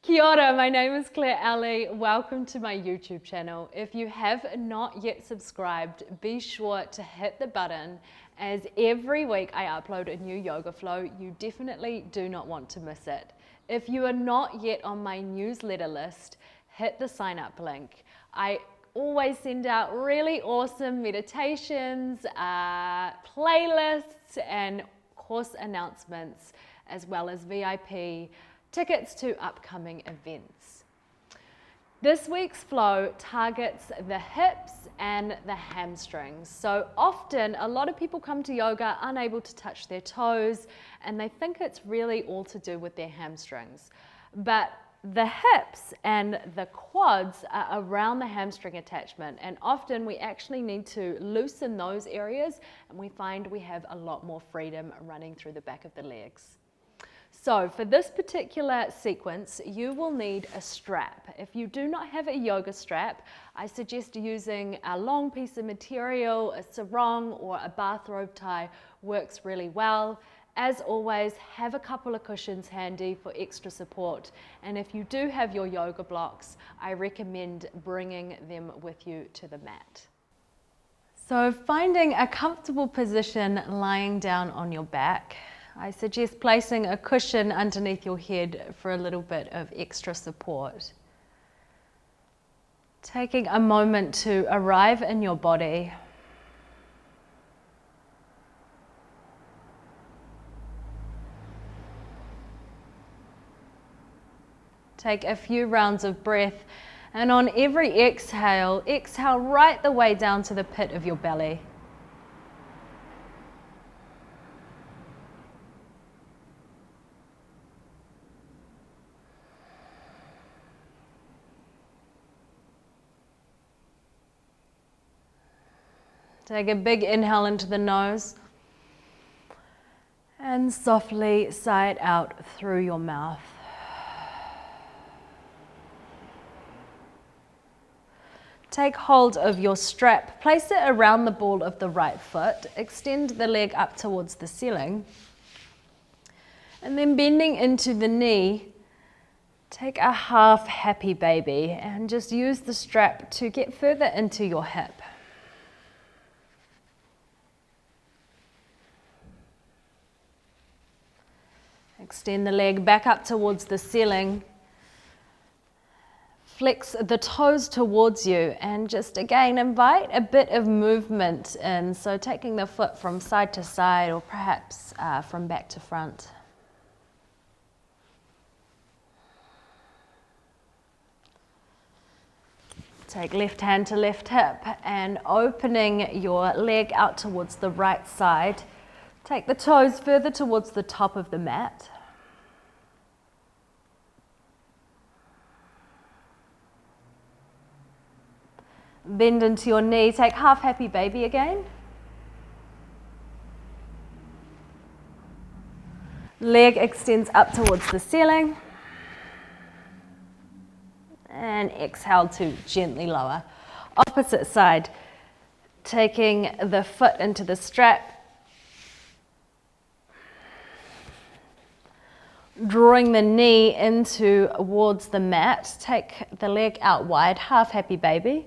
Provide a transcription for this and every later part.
Kia ora, my name is Claire Alley. Welcome to my YouTube channel. If you have not yet subscribed, be sure to hit the button, as every week I upload a new yoga flow. You definitely do not want to miss it. If you are not yet on my newsletter list, hit the sign up link. I always send out really awesome meditations, playlists, and course announcements, as well as VIP tickets to upcoming events. This week's flow targets the hips and the hamstrings. So often a lot of people come to yoga unable to touch their toes, and they think it's really all to do with their hamstrings. But the hips and the quads are around the hamstring attachment, and often we actually need to loosen those areas, and we find we have a lot more freedom running through the back of the legs. So for this particular sequence, you will need a strap. If you do not have a yoga strap, I suggest using a long piece of material, a sarong or a bathrobe tie works really well. As always, have a couple of cushions handy for extra support. And if you do have your yoga blocks, I recommend bringing them with you to the mat. So finding a comfortable position lying down on your back, I suggest placing a cushion underneath your head for a little bit of extra support. Taking a moment to arrive in your body. Take a few rounds of breath, and on every exhale, exhale right the way down to the pit of your belly. Take a big inhale into the nose and softly sigh it out through your mouth. Take hold of your strap, place it around the ball of the right foot, extend the leg up towards the ceiling, and then bending into the knee, take a half happy baby and just use the strap to get further into your hip. Extend the leg back up towards the ceiling. Flex the toes towards you and just again invite a bit of movement in. So taking the foot from side to side or perhaps from back to front. Take left hand to left hip and opening your leg out towards the right side. Take the toes further towards the top of the mat. Bend into your knee, take half happy baby again. Leg extends up towards the ceiling. And exhale to gently lower. Opposite side, taking the foot into the strap. Drawing the knee in towards the mat, take the leg out wide, half happy baby.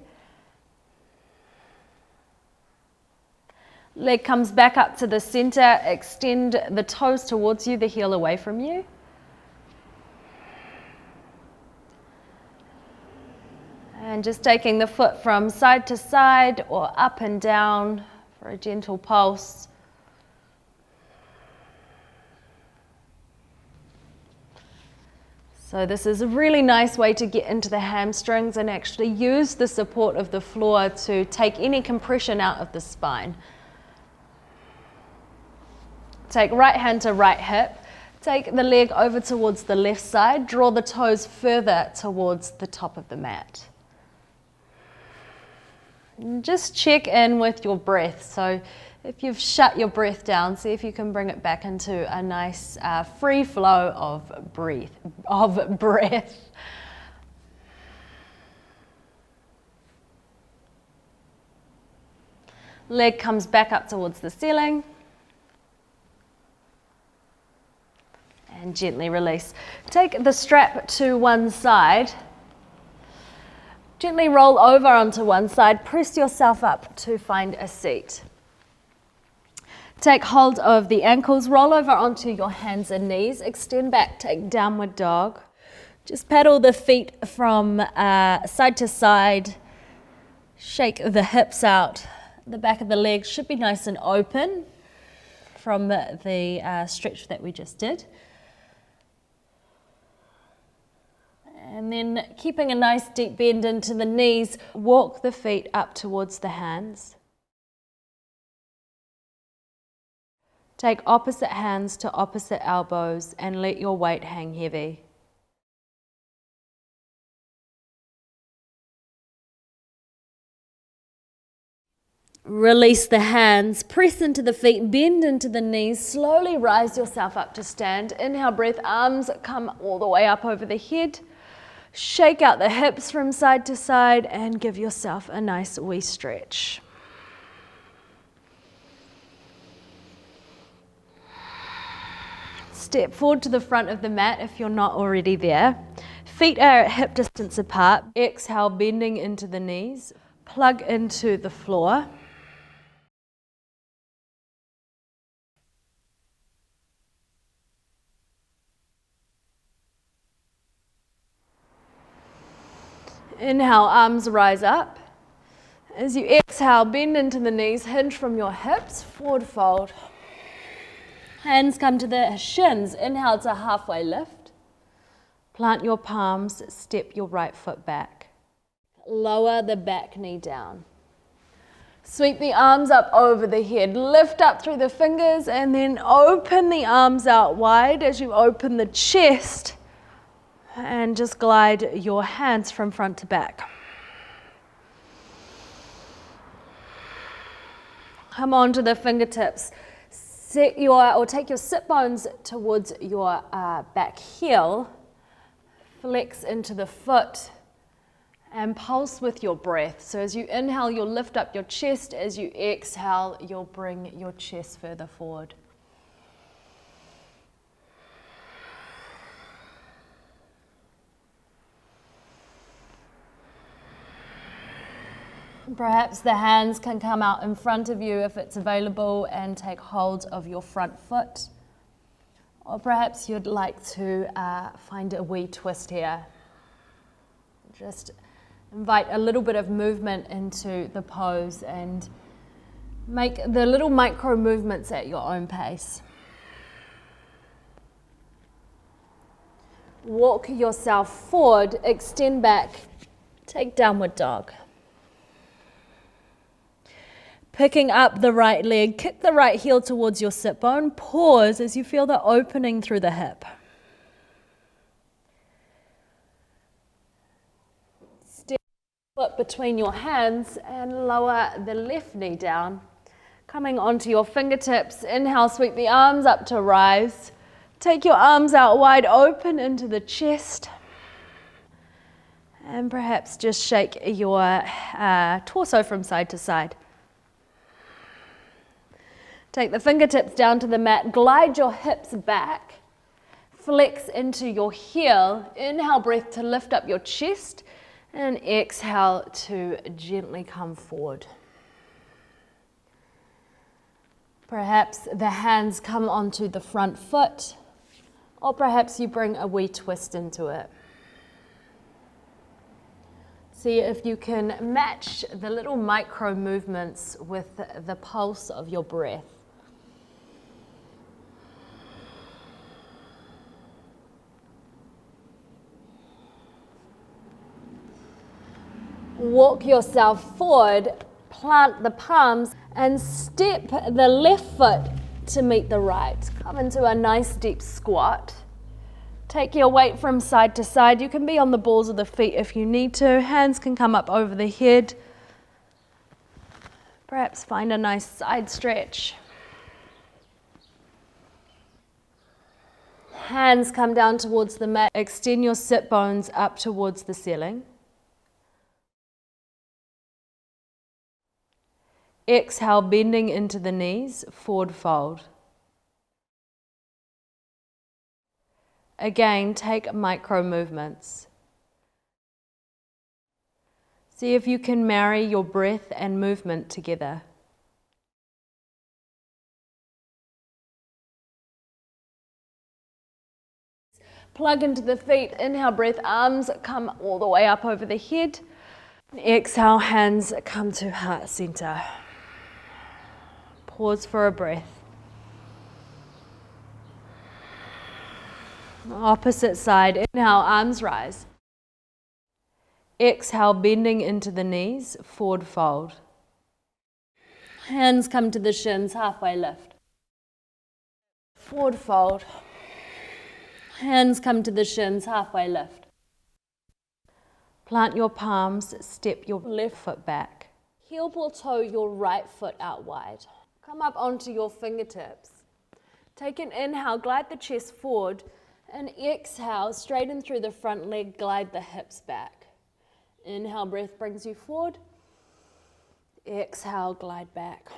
Leg comes back up to the center, extend the toes towards you, the heel away from you. And just taking the foot from side to side or up and down for a gentle pulse. So this is a really nice way to get into the hamstrings and actually use the support of the floor to take any compression out of the spine. Take right hand to right hip. Take the leg over towards the left side. Draw the toes further towards the top of the mat. And just check in with your breath. So if you've shut your breath down, see if you can bring it back into a nice free flow of breath. Leg comes back up towards the ceiling. and gently release. Take the strap to one side. Gently roll over onto one side. Press yourself up to find a seat. Take hold of the ankles. Roll over onto your hands and knees. Extend back. Take downward dog. Just paddle the feet from side to side. Shake the hips out. The back of the legs should be nice and open from the stretch that we just did. And then keeping a nice deep bend into the knees, walk the feet up towards the hands. Take opposite hands to opposite elbows and let your weight hang heavy. Release the hands, press into the feet, bend into the knees, slowly rise yourself up to stand. Inhale, breath, arms come all the way up over the head. Shake out the hips from side to side and give yourself a nice wee stretch. Step forward to the front of the mat if you're not already there. Feet are at hip distance apart. Exhale, bending into the knees. Plug into the floor. Inhale, arms rise up. As you exhale, bend into the knees, hinge from your hips, forward fold. Hands come to the shins. Inhale to halfway lift. Plant your palms, step your right foot back. Lower the back knee down. Sweep the arms up over the head. Lift up through the fingers and then open the arms out wide as you open the chest. And just glide your hands from front to back. Come on to the fingertips. Take your sit bones towards your back heel. Flex into the foot and pulse with your breath. So as you inhale, you'll lift up your chest. As you exhale, you'll bring your chest further forward. Perhaps the hands can come out in front of you if it's available and take hold of your front foot. Or perhaps you'd like to find a wee twist here. Just invite a little bit of movement into the pose and make the little micro movements at your own pace. Walk yourself forward, extend back, take downward dog. Picking up the right leg, kick the right heel towards your sit bone. Pause as you feel the opening through the hip. Step foot between your hands and lower the left knee down. Coming onto your fingertips, inhale, sweep the arms up to rise. Take your arms out wide open into the chest. And perhaps just shake your torso from side to side. Take the fingertips down to the mat, glide your hips back, flex into your heel, inhale breath to lift up your chest, and exhale to gently come forward. Perhaps the hands come onto the front foot, or perhaps you bring a wee twist into it. See if you can match the little micro movements with the pulse of your breath. Walk yourself forward, plant the palms, and step the left foot to meet the right. Come into a nice deep squat. Take your weight from side to side. You can be on the balls of the feet if you need to. Hands can come up over the head. Perhaps find a nice side stretch. Hands come down towards the mat. Extend your sit bones up towards the ceiling. Exhale, bending into the knees, forward fold. Again, take micro movements. See if you can marry your breath and movement together. Plug into the feet, inhale, breath, arms come all the way up over the head. Exhale, hands come to heart center. Pause for a breath. Opposite side, inhale, arms rise. Exhale, bending into the knees, forward fold. Hands come to the shins, halfway lift. Forward fold. Hands come to the shins, halfway lift. Plant your palms, step your left foot back. Heel ball toe your right foot out wide. Come up onto your fingertips. Take an inhale, glide the chest forward, and exhale, straighten through the front leg, glide the hips back. Inhale, breath brings you forward. Exhale, glide back.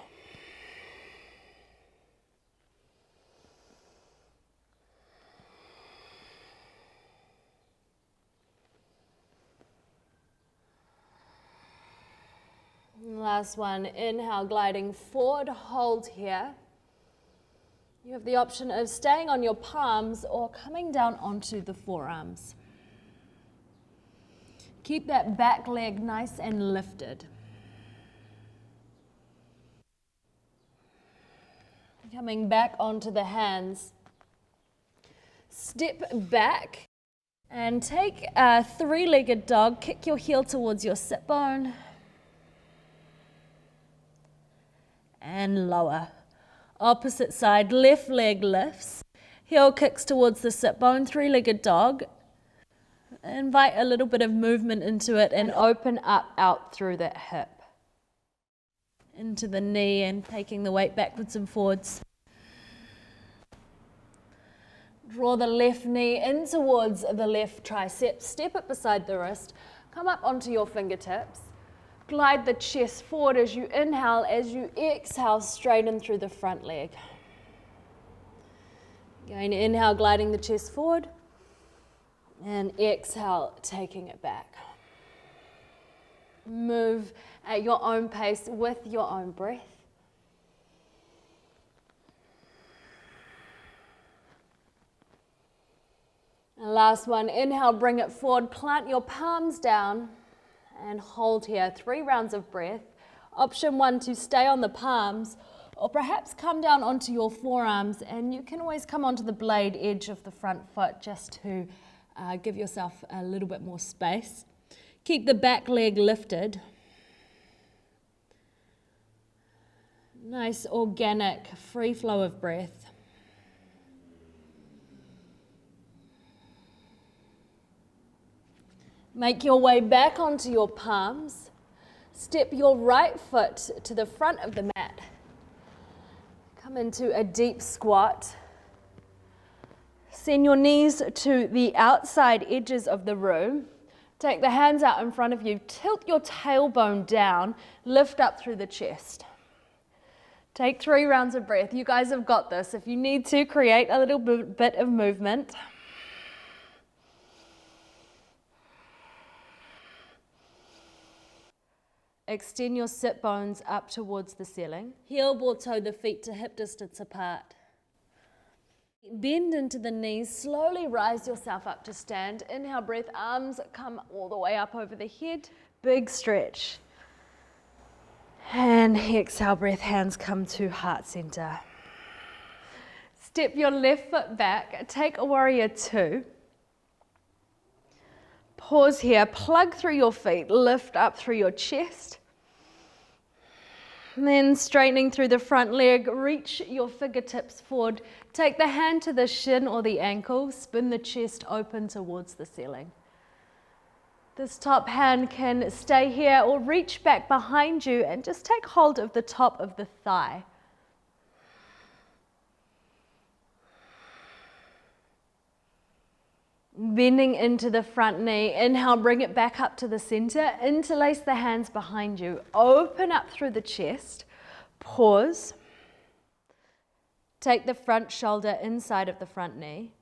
Last one, inhale, gliding forward, hold here. You have the option of staying on your palms or coming down onto the forearms. Keep that back leg nice and lifted. Coming back onto the hands. Step back and take a three-legged dog. Kick your heel towards your sit bone. And lower. Opposite side, left leg lifts. Heel kicks towards the sit bone, three-legged dog. Invite a little bit of movement into it and open up out through that hip. Into the knee and taking the weight backwards and forwards. Draw the left knee in towards the left tricep. Step it beside the wrist. Come up onto your fingertips. Glide the chest forward as you inhale. As you exhale, straighten through the front leg. Again, inhale, gliding the chest forward. And exhale, taking it back. Move at your own pace with your own breath. And last one, inhale, bring it forward, plant your palms down and hold here. 3 rounds of breath. Option 1 to stay on the palms or perhaps come down onto your forearms, and you can always come onto the blade edge of the front foot just to give yourself a little bit more space. Keep the back leg lifted. Nice organic free flow of breath. Make your way back onto your palms. Step your right foot to the front of the mat. Come into a deep squat. Send your knees to the outside edges of the room. Take the hands out in front of you. Tilt your tailbone down. Lift up through the chest. Take 3 rounds of breath. You guys have got this. If you need to, create a little bit of movement. Extend your sit bones up towards the ceiling. Heel ball toe the feet to hip distance apart. Bend into the knees, slowly rise yourself up to stand. Inhale, breath, arms come all the way up over the head. Big stretch. And exhale, breath, hands come to heart center. Step your left foot back, take a warrior 2. Pause here, plug through your feet, lift up through your chest. And then straightening through the front leg, reach your fingertips forward. Take the hand to the shin or the ankle, spin the chest open towards the ceiling. This top hand can stay here or reach back behind you and just take hold of the top of the thigh. Bending into the front knee. Inhale, bring it back up to the center. Interlace the hands behind you. Open up through the chest. Pause. Take the front shoulder inside of the front knee.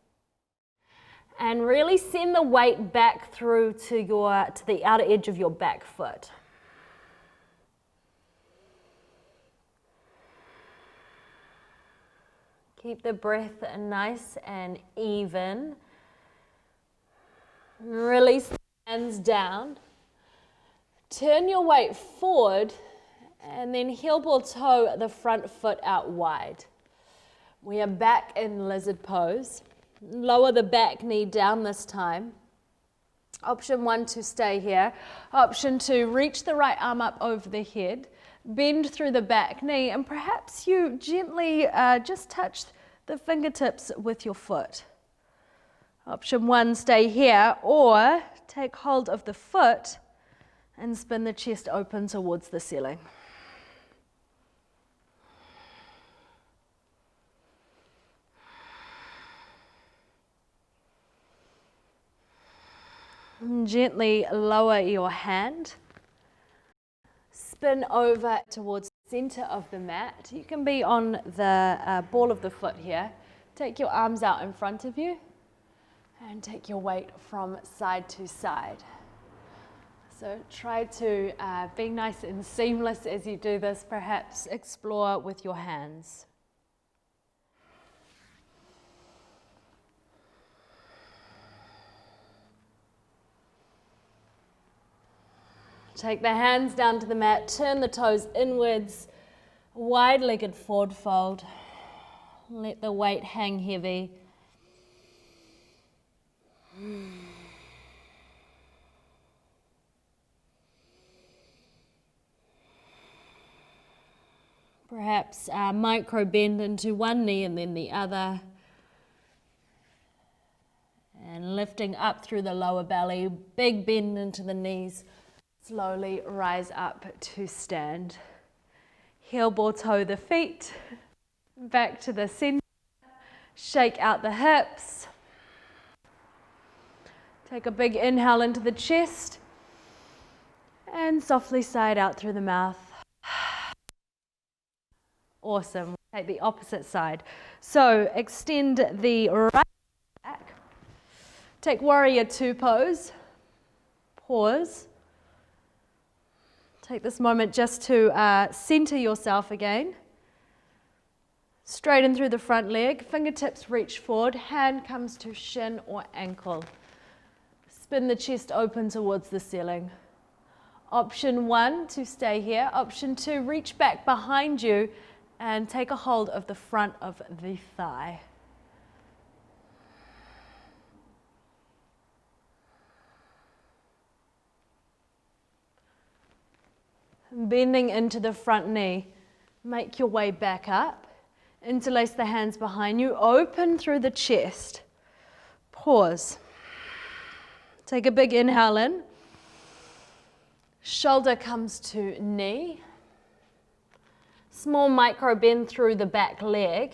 And really send the weight back through to the outer edge of your back foot. Keep the breath nice and even. Release the hands down. Turn your weight forward and then heel ball toe the front foot out wide. We are back in lizard pose. Lower the back knee down this time. Option 1 to stay here. Option 2, reach the right arm up over the head. Bend through the back knee and perhaps you gently just touch the fingertips with your foot. Option 1, stay here, or take hold of the foot and spin the chest open towards the ceiling. And gently lower your hand. Spin over towards the center of the mat. You can be on the ball of the foot here. Take your arms out in front of you and take your weight from side to side. So try to be nice and seamless as you do this. Perhaps explore with your hands. Take the hands down to the mat, turn the toes inwards, wide-legged forward fold. Let the weight hang heavy. Perhaps micro bend into one knee and then the other. And lifting up through the lower belly, big bend into the knees. Slowly rise up to stand. Heel ball toe the feet, back to the center, shake out the hips. Take a big inhale into the chest and softly sigh it out through the mouth. Awesome. Take the opposite side. So extend the right back. Take warrior 2 pose. Pause. Take this moment just to center yourself again. Straighten through the front leg, fingertips reach forward, hand comes to shin or ankle. Spin the chest open towards the ceiling. Option 1 to stay here. Option 2, reach back behind you and take a hold of the front of the thigh. Bending into the front knee, make your way back up, interlace the hands behind you, open through the chest, pause, take a big inhale in, shoulder comes to knee, small micro bend through the back leg,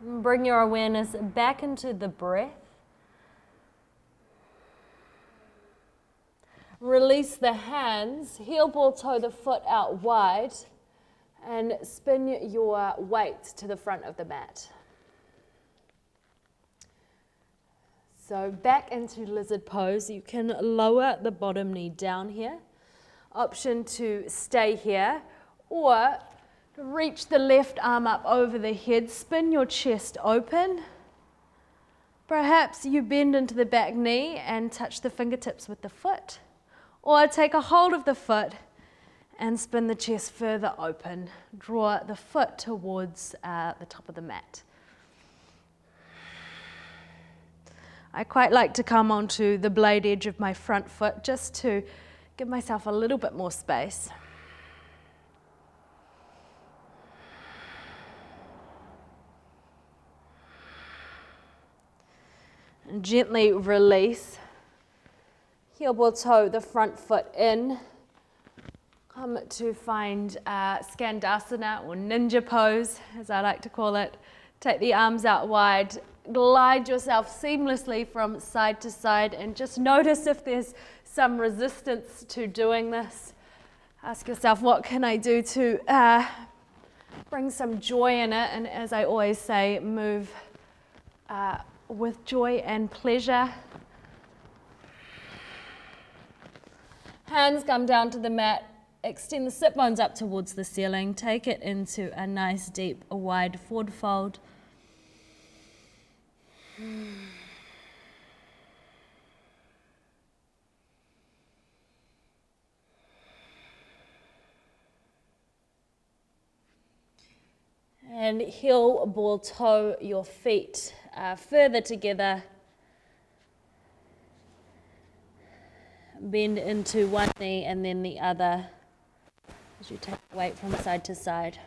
bring your awareness back into the breath. Release the hands, heel ball toe the foot out wide and spin your weight to the front of the mat. So back into lizard pose. You can lower the bottom knee down here. Option to stay here or reach the left arm up over the head, spin your chest open. Perhaps you bend into the back knee and touch the fingertips with the foot. Or take a hold of the foot and spin the chest further open. Draw the foot towards the top of the mat. I quite like to come onto the blade edge of my front foot just to give myself a little bit more space. And gently release. Heel ball toe the front foot in. Come to find Skandasana or ninja pose, as I like to call it. Take the arms out wide. Glide yourself seamlessly from side to side and just notice if there's some resistance to doing this. Ask yourself, what can I do to Bring some joy in it, and as I always say, move with joy and pleasure. Hands come down to the mat. Extend the sit bones up towards the ceiling. Take it into a nice deep, wide forward fold. And heel, ball, toe your feet further together. Bend into one knee and then the other as you take weight from side to side.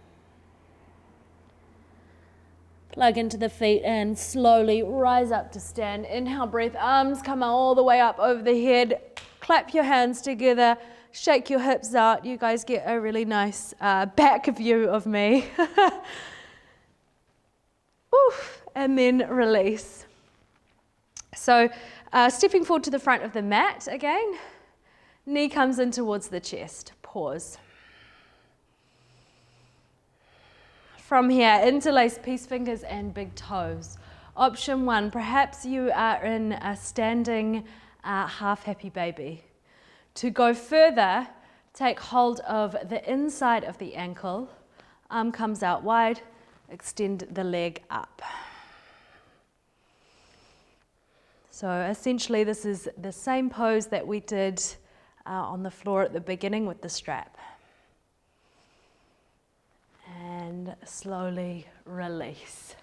Plug into the feet and slowly rise up to stand. Inhale, breath, arms come all the way up over the head. Clap your hands together, shake your hips out. You guys get a really nice back view of me. Oof, and then release. So stepping forward to the front of the mat again. Knee comes in towards the chest. Pause. From here, interlace peace fingers and big toes. Option one, perhaps you are in a standing half happy baby. To go further, take hold of the inside of the ankle. Arm comes out wide. Extend the leg up. So essentially this is the same pose that we did on the floor at the beginning with the strap. And slowly release.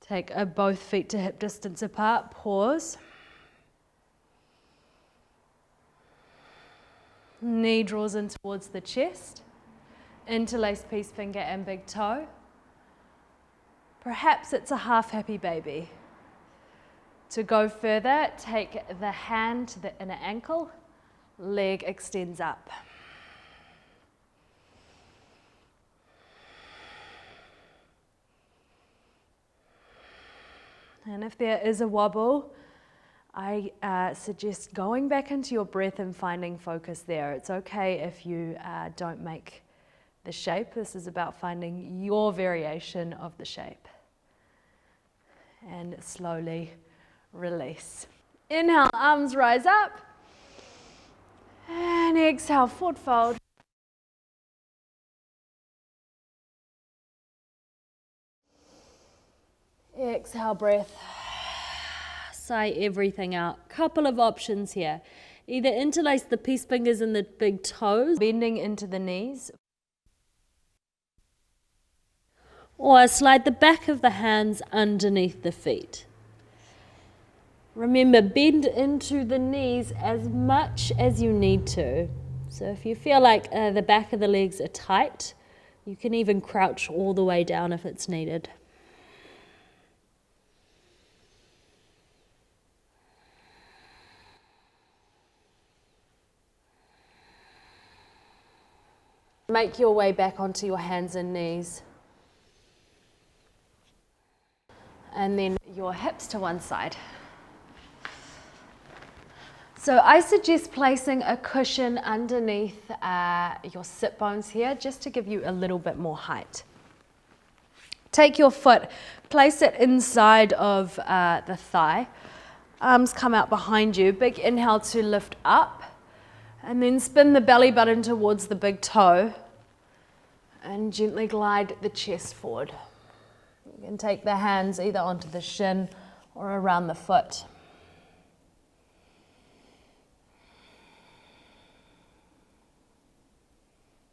Take both feet to hip distance apart, pause. Knee draws in towards the chest. Interlace peace finger and big toe. Perhaps it's a half happy baby. To go further, take the hand to the inner ankle, leg extends up. And if there is a wobble, I suggest going back into your breath and finding focus there. It's okay if you don't make the shape. This is about finding your variation of the shape. And slowly release. Inhale, arms rise up. And exhale, forward fold. Exhale, breath. Sigh everything out. Couple of options here. Either interlace the peace fingers and the big toes, bending into the knees, or slide the back of the hands underneath the feet. Remember, bend into the knees as much as you need to. So if you feel like the back of the legs are tight, you can even crouch all the way down if it's needed. Make your way back onto your hands and knees. And then your hips to one side. So I suggest placing a cushion underneath your sit bones here, just to give you a little bit more height. Take your foot, place it inside of the thigh. Arms come out behind you. Big inhale to lift up. And then spin the belly button towards the big toe. And gently glide the chest forward. You can take the hands either onto the shin or around the foot.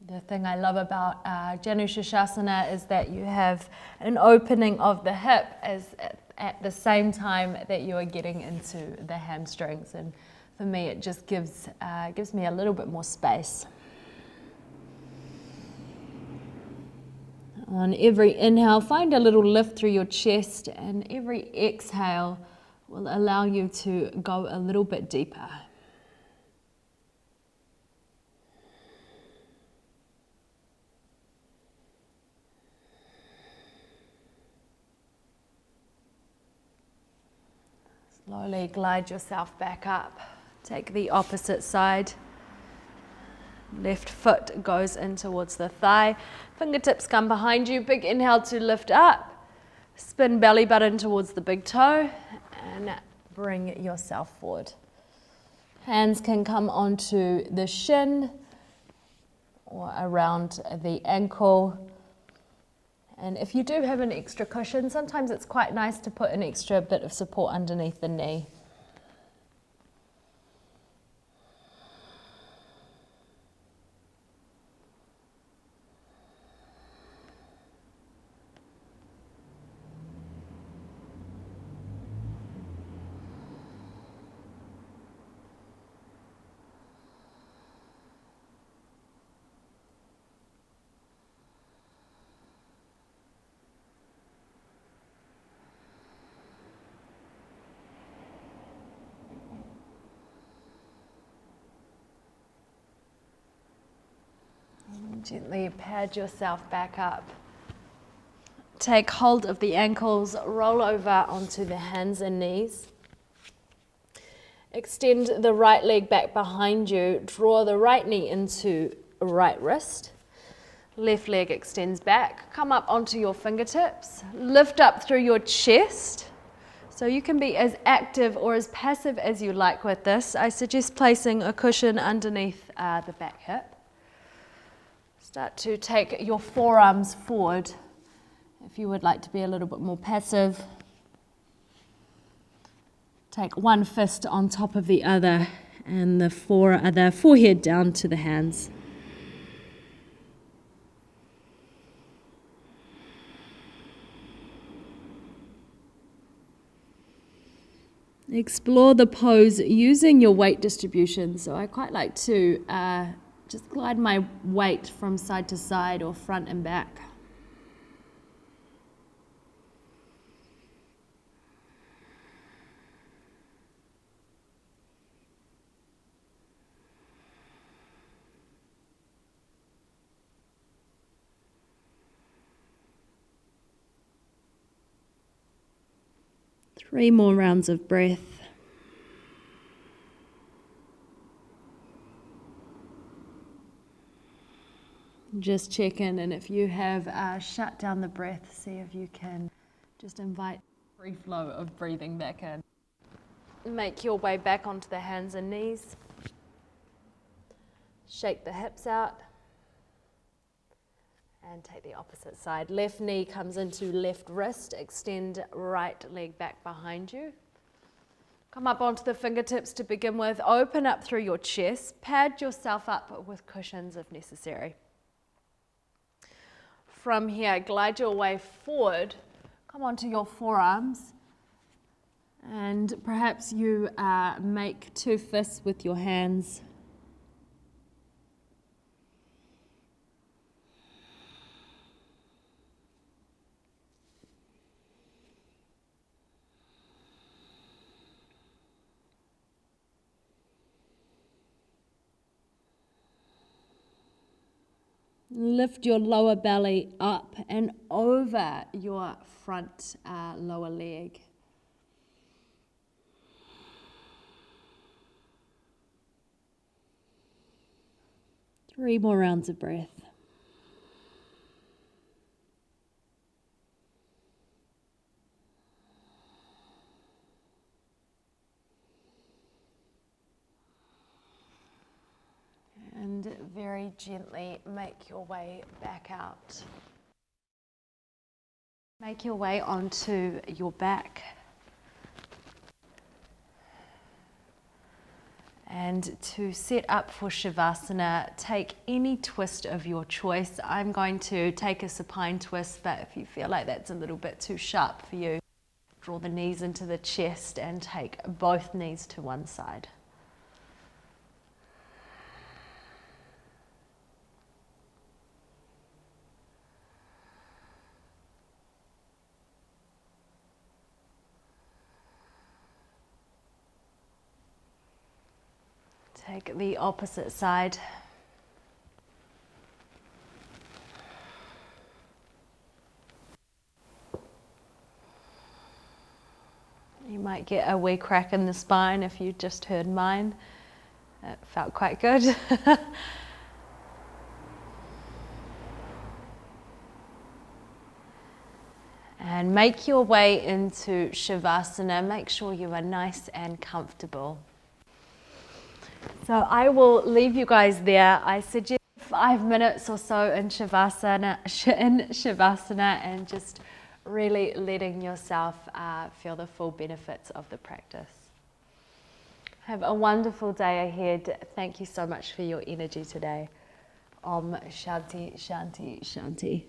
The thing I love about Janu Shirshasana is that you have an opening of the hip at the same time that you are getting into the hamstrings. And for me, it just gives me a little bit more space. On every inhale, find a little lift through your chest, and every exhale will allow you to go a little bit deeper. Slowly glide yourself back up. Take the opposite side. Left foot goes in towards the thigh. Fingertips come behind you. Big inhale to lift up. Spin belly button towards the big toe and bring yourself forward. Hands can come onto the shin or around the ankle. And if you do have an extra cushion, sometimes it's quite nice to put an extra bit of support underneath the knee. Gently pad yourself back up. Take hold of the ankles, roll over onto the hands and knees. Extend the right leg back behind you, draw the right knee into right wrist. Left leg extends back, come up onto your fingertips, lift up through your chest. So you can be as active or as passive as you like with this. I suggest placing a cushion underneath the back hip. Start to take your forearms forward if you would like to be a little bit more passive. Take one fist on top of the other and the forehead down to the hands. Explore the pose using your weight distribution. So I quite like to just glide my weight from side to side or front and back. Three more rounds of breath. Just check in, and if you have shut down the breath, see if you can just invite free flow of breathing back in. Make your way back onto the hands and knees. Shake the hips out. And take the opposite side. Left knee comes into left wrist. Extend right leg back behind you. Come up onto the fingertips to begin with. Open up through your chest. Pad yourself up with cushions if necessary. From here, glide your way forward. Come onto your forearms. And perhaps you make two fists with your hands. Lift your lower belly up and over your front lower leg. Three more rounds of breath. And very gently make your way back out. Make your way onto your back. And to set up for Shavasana, take any twist of your choice. I'm going to take a supine twist, but if you feel like that's a little bit too sharp for you, draw the knees into the chest and take both knees to one side. Take the opposite side. You might get a wee crack in the spine if you just heard mine. It felt quite good. And make your way into Shavasana. Make sure you are nice and comfortable. So I will leave you guys there. I suggest 5 minutes or so in Shavasana, and just really letting yourself feel the full benefits of the practice. Have a wonderful day ahead. Thank you so much for your energy today. Om Shanti, Shanti, Shanti.